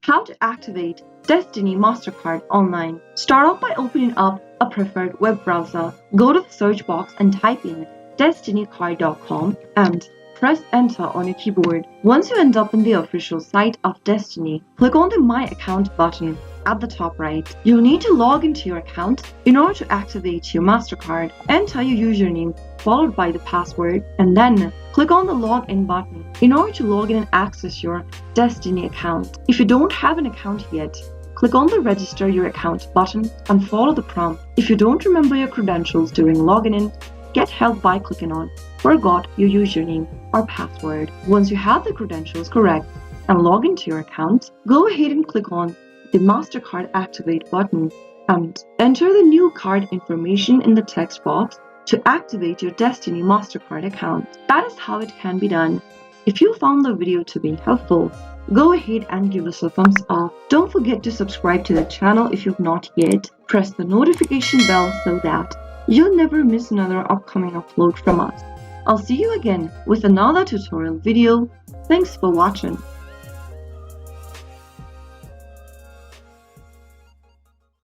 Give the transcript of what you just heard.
How to activate Destiny Mastercard online. Start off by opening up a preferred web browser. Go to the search box and type in destinycard.com and press enter on your keyboard. Once you end up in the official site of Destiny, click on the My Account button at the top right. You'll need to log into your account in order to activate your Mastercard. Enter your username followed by the password and then click on the login button in order to log in and access your Destiny account. If you don't have an account yet, click on the register your account button and follow the prompt. If you don't remember your credentials during logging in, get help by clicking on forgot your username or password. Once you have the credentials correct and log into your account, go ahead and click on the Mastercard Activate button and enter the new card information in the text box to activate your Destiny Mastercard account. That is how it can be done. If you found the video to be helpful, go ahead and give us a thumbs up. Don't forget to subscribe to the channel if you've not yet. Press the notification bell so that you'll never miss another upcoming upload from us. I'll see you again with another tutorial video. Thanks for watching.